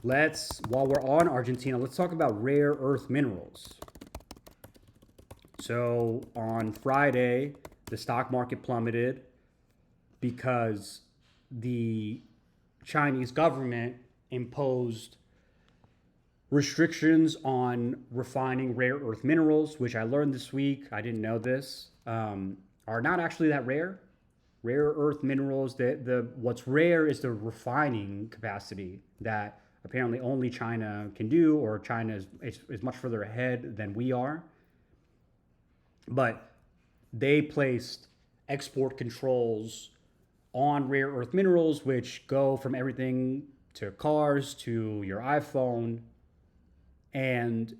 While we're on Argentina, let's talk about rare earth minerals. So on Friday, the stock market plummeted because the Chinese government imposed restrictions on refining rare earth minerals, which I learned this week. I didn't know this, are not actually that rare. Rare earth minerals, what's rare is the refining capacity that apparently only China can do, or China is much further ahead than we are. But they placed export controls on rare earth minerals, which go from everything to cars to your iPhone. And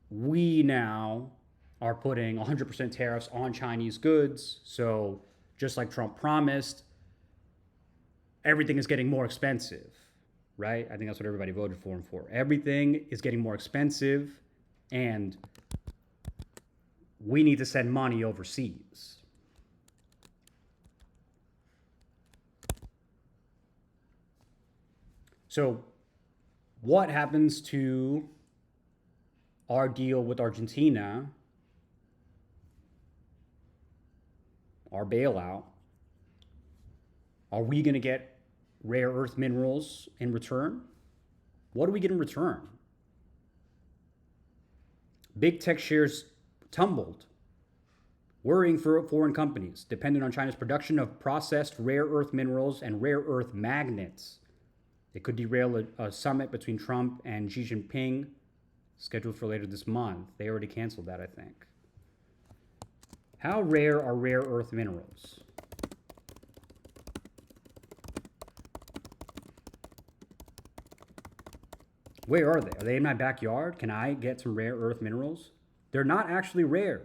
we now are putting 100% tariffs on Chinese goods. So just like Trump promised, everything is getting more expensive, right? I think that's what everybody voted for him for. Everything is getting more expensive, and we need to send money overseas. So what happens to our deal with Argentina, our bailout? Are we going to get rare earth minerals in return? What do we get in return? Big tech shares tumbled, worrying for foreign companies dependent on China's production of processed rare earth minerals and rare earth magnets. It could derail a summit between Trump and Xi Jinping scheduled for later this month. They already canceled that, I think. How rare are rare earth minerals? Where are they? Are they in my backyard? Can I get some rare earth minerals? They're not actually rare,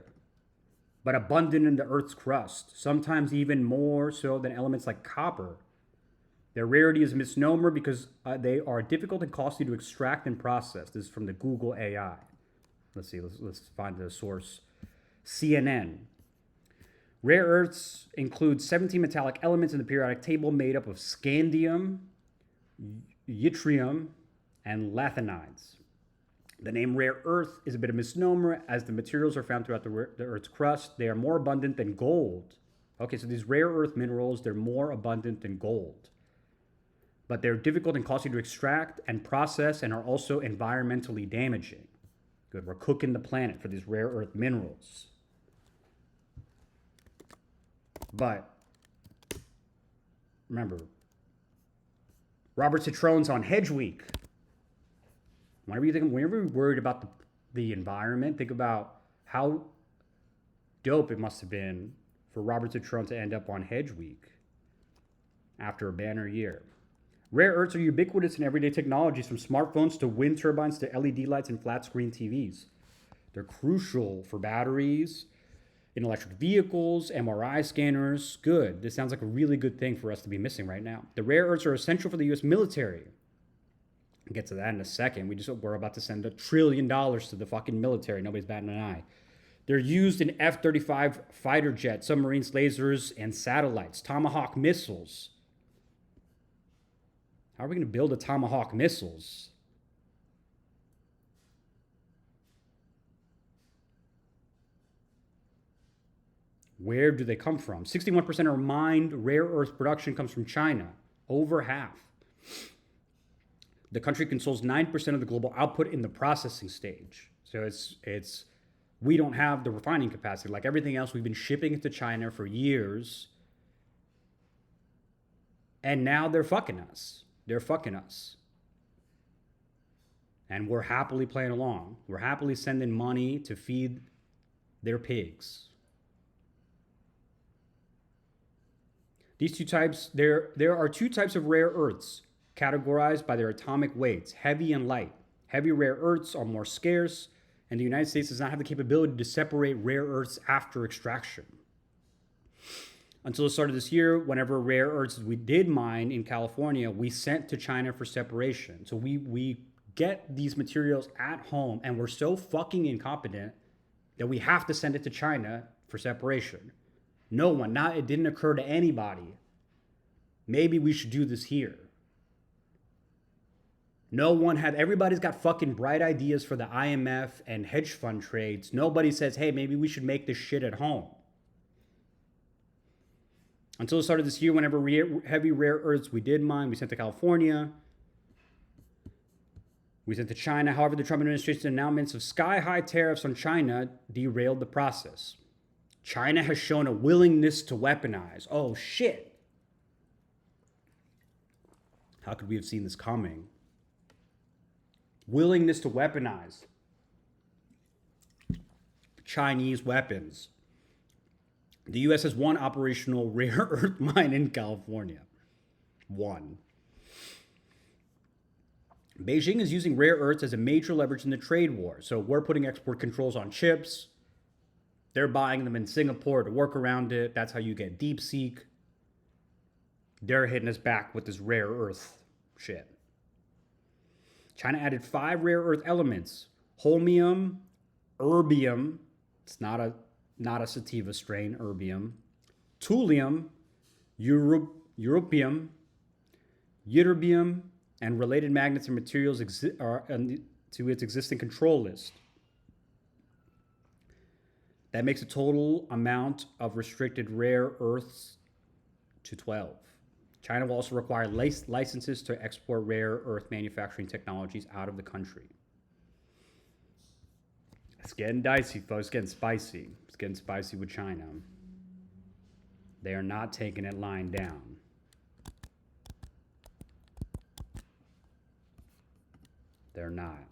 but abundant in the Earth's crust, sometimes even more so than elements like copper. Their rarity is a misnomer because they are difficult and costly to extract and process. This is from the Google AI. Let's see, let's find the source. CNN. Rare earths include 17 metallic elements in the periodic table made up of scandium, yttrium, and lanthanides. The name rare earth is a bit of a misnomer as the materials are found throughout the Earth's crust. They are more abundant than gold. Okay, so these rare earth minerals, they're more abundant than gold. But they're difficult and costly to extract and process and are also environmentally damaging. Good, we're cooking the planet for these rare earth minerals. But remember, Robert Citron's on Hedge Week. Whenever you're worried about the environment, think about how dope it must have been for Robert Citron to end up on Hedge Week after a banner year. Rare earths are ubiquitous in everyday technologies, from smartphones to wind turbines to LED lights and flat screen TVs. They're crucial for batteries, in electric vehicles, MRI scanners. Good. This sounds like a really good thing for us to be missing right now. The rare earths are essential for the U.S. military. I'll get to that in a second. We're about to send $1 trillion to the fucking military. Nobody's batting an eye. They're used in F-35 fighter jets, submarines, lasers, and satellites. Tomahawk missiles. How are we going to build a Tomahawk missiles? Where do they come from? 61% of mined rare earth production comes from China. Over half. The country controls 9% of the global output in the processing stage. So we don't have the refining capacity. Like everything else, we've been shipping it to China for years. And now they're fucking us. They're fucking us. And we're happily playing along. We're happily sending money to feed their pigs. These two types, there are two types of rare earths categorized by their atomic weights, heavy and light. Heavy rare earths are more scarce, and the United States does not have the capability to separate rare earths after extraction. Until the start of this year, whenever rare earths we did mine in California, we sent to China for separation. So we get these materials at home, and we're so fucking incompetent that we have to send it to China for separation. It didn't occur to anybody. Maybe we should do this here. No one had, everybody's got fucking bright ideas for the IMF and hedge fund trades. Nobody says, hey, maybe we should make this shit at home. Until the start of this year, whenever heavy rare earths we did mine, we sent to California. We sent to China. However, the Trump administration's announcements of sky-high tariffs on China derailed the process. China has shown a willingness to weaponize. Oh, shit. How could we have seen this coming? Willingness to weaponize Chinese weapons. The U.S. has one operational rare earth mine in California. One. Beijing is using rare earths as a major leverage in the trade war. So we're putting export controls on chips. They're buying them in Singapore to work around it. That's how you get DeepSeek. They're hitting us back with this rare earth shit. China added 5 rare earth elements: holmium, erbium, it's not a sativa strain, erbium, thulium, europium, ytterbium, and related magnets and materials to its existing control list. That makes the total amount of restricted rare earths to 12. China will also require licenses to export rare earth manufacturing technologies out of the country. It's getting dicey, folks. It's getting spicy. It's getting spicy with China. They are not taking it lying down. They're not.